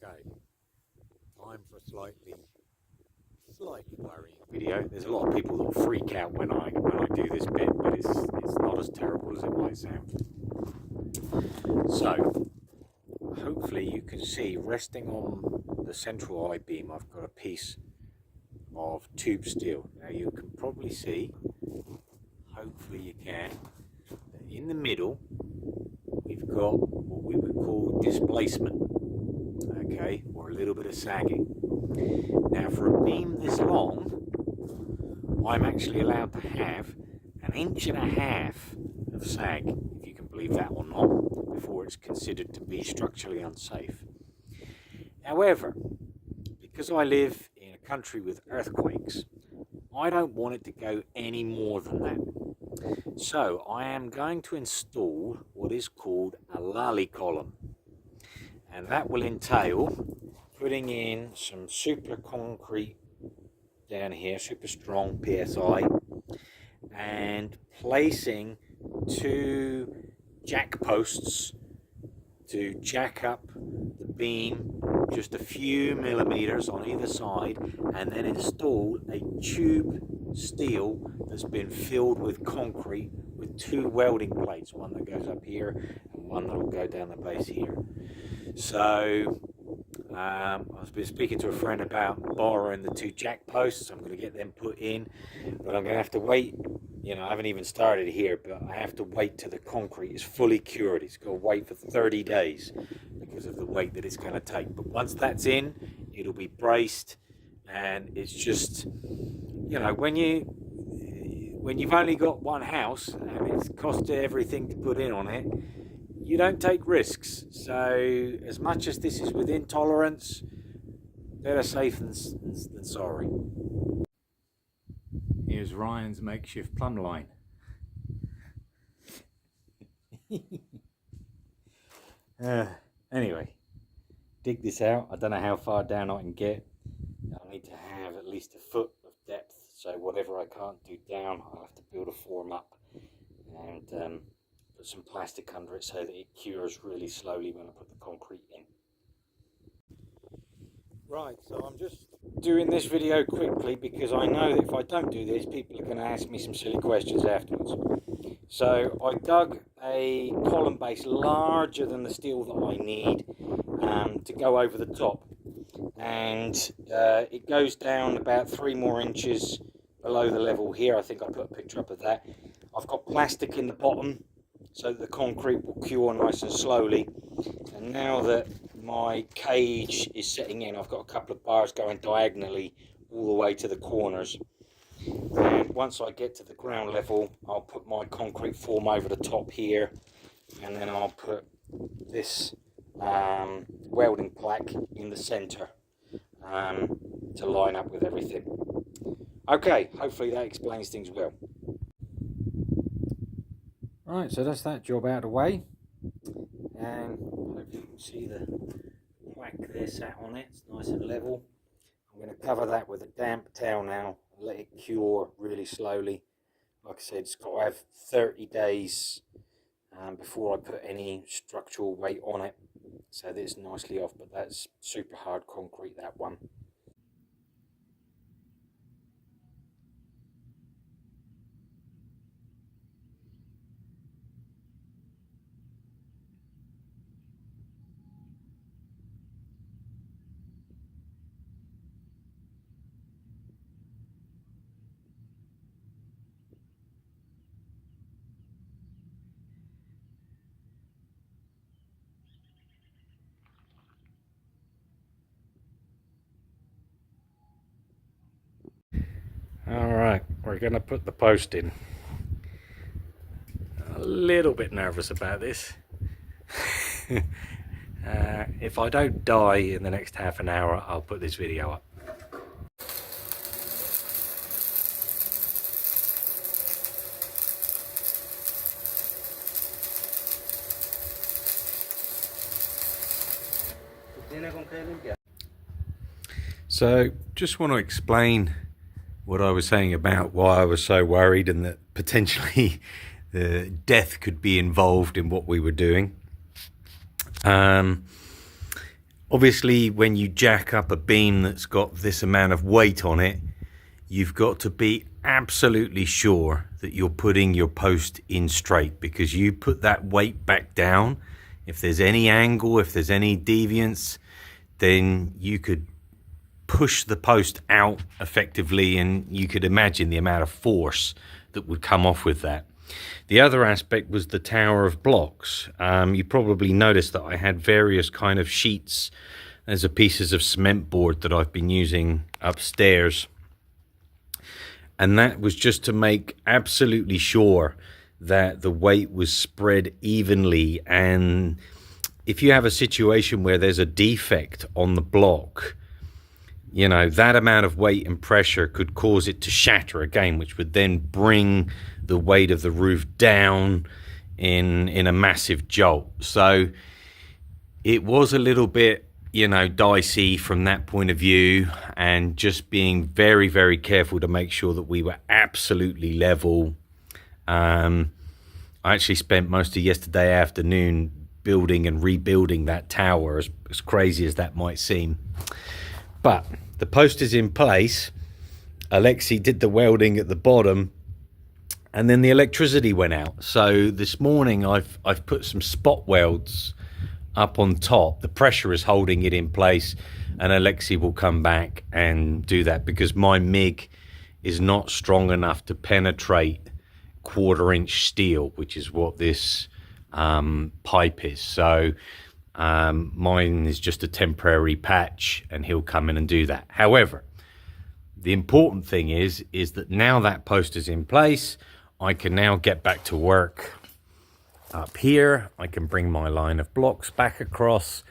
Okay, time for a slightly worrying video. There's a lot of people that freak out when I do this bit, but it's not as terrible as it might sound. So, hopefully you can see, resting on the central I-beam, I've got a piece of tube steel. Now you can probably see, hopefully you can, that in the middle we've got what we would call displacement, okay, or a little bit of sagging. Now for a beam this long, I'm actually allowed to have 1.5 inches of sag, if you can believe that or not, before it's considered to be structurally unsafe. However, because I live in a country with earthquakes, I don't want it to go any more than that. So I am going to install what is called a lally column, and that will entail putting in some super concrete down here, super strong PSI, and placing 2 jack posts to jack up the beam just a few millimeters on either side, and then install a tube steel that's been filled with concrete with 2 welding plates, one that goes up here and one that will go down the base here. So I've been speaking to a friend about borrowing the 2 jack posts. I'm going to get them put in, but I'm going to have to wait. You know, I haven't even started here, but I have to wait till the concrete is fully cured. It's got to wait for 30 days because of the weight that it's going to take. But once that's in, it'll be braced, and it's just, you know, when you've only got one house and it's cost you everything to put in on it, you don't take risks. So as much as this is within tolerance, better safe than sorry. Here's Ryan's makeshift plumb line. Anyway, dig this out. I don't know how far down I can get. I need to have at least 1 foot of depth, so whatever I can't do down, I'll have to build a form up and put some plastic under it so that it cures really slowly when I put the concrete in. Right, so I'm just doing this video quickly because I know that if I don't do this, people are going to ask me some silly questions afterwards. So I dug a column base larger than the steel that I need to go over the top, and it goes down about 3 more inches below the level here. I think I put a picture up of that. I've got plastic in the bottom so that the concrete will cure nice and slowly, and now that my cage is setting in, I've got a couple of bars going diagonally all the way to the corners, and once I get to the ground level, I'll put my concrete form over the top here, and then I'll put this welding plaque in the center to line up with everything. Okay, hopefully that explains things well. Right, so that's that job out of the way, and hopefully you can see the plaque there sat on it. It's nice and level. I'm going to cover that with a damp towel now and let it cure really slowly. Like I said, it's got to have 30 days before I put any structural weight on it, so that it's nicely off, but that's super hard concrete, that one. Alright, we're going to put the post in. A little bit nervous about this. If I don't die in the next half an hour, I'll put this video up. So, just want to explain what I was saying about why I was so worried and that potentially the death could be involved in what we were doing. Obviously, when you jack up a beam that's got this amount of weight on it, you've got to be absolutely sure that you're putting your post in straight, because you put that weight back down. If there's any angle, if there's any deviance, then you could push the post out effectively, and you could imagine the amount of force that would come off with that. The other aspect was the tower of blocks. You probably noticed that I had various kind of sheets as a pieces of cement board that I've been using upstairs, and that was just to make absolutely sure that the weight was spread evenly. And if you have a situation where there's a defect on the block, you know, that amount of weight and pressure could cause it to shatter again, which would then bring the weight of the roof down in a massive jolt. So it was a little bit, you know, dicey from that point of view, and just being very, very careful to make sure that we were absolutely level. I actually spent most of yesterday afternoon building and rebuilding that tower, as crazy as that might seem. But the post is in place. Alexi did the welding at the bottom, and then the electricity went out. So this morning I've put some spot welds up on top. The pressure is holding it in place, and Alexi will come back and do that, because my MIG is not strong enough to penetrate 1/4-inch steel, which is what this pipe is. So mine is just a temporary patch, and he'll come in and do that. However, the important thing is that now that post is in place, I can now get back to work up here. I can bring my line of blocks back across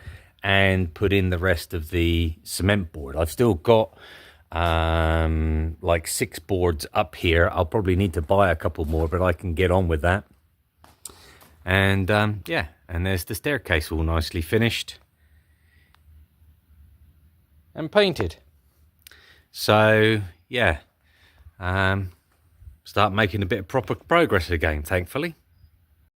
and put in the rest of the cement board. I've still got like 6 boards up here. I'll probably need to buy a couple more, but I can get on with that. And yeah, and there's the staircase all nicely finished and painted. So yeah, start making a bit of proper progress again, thankfully.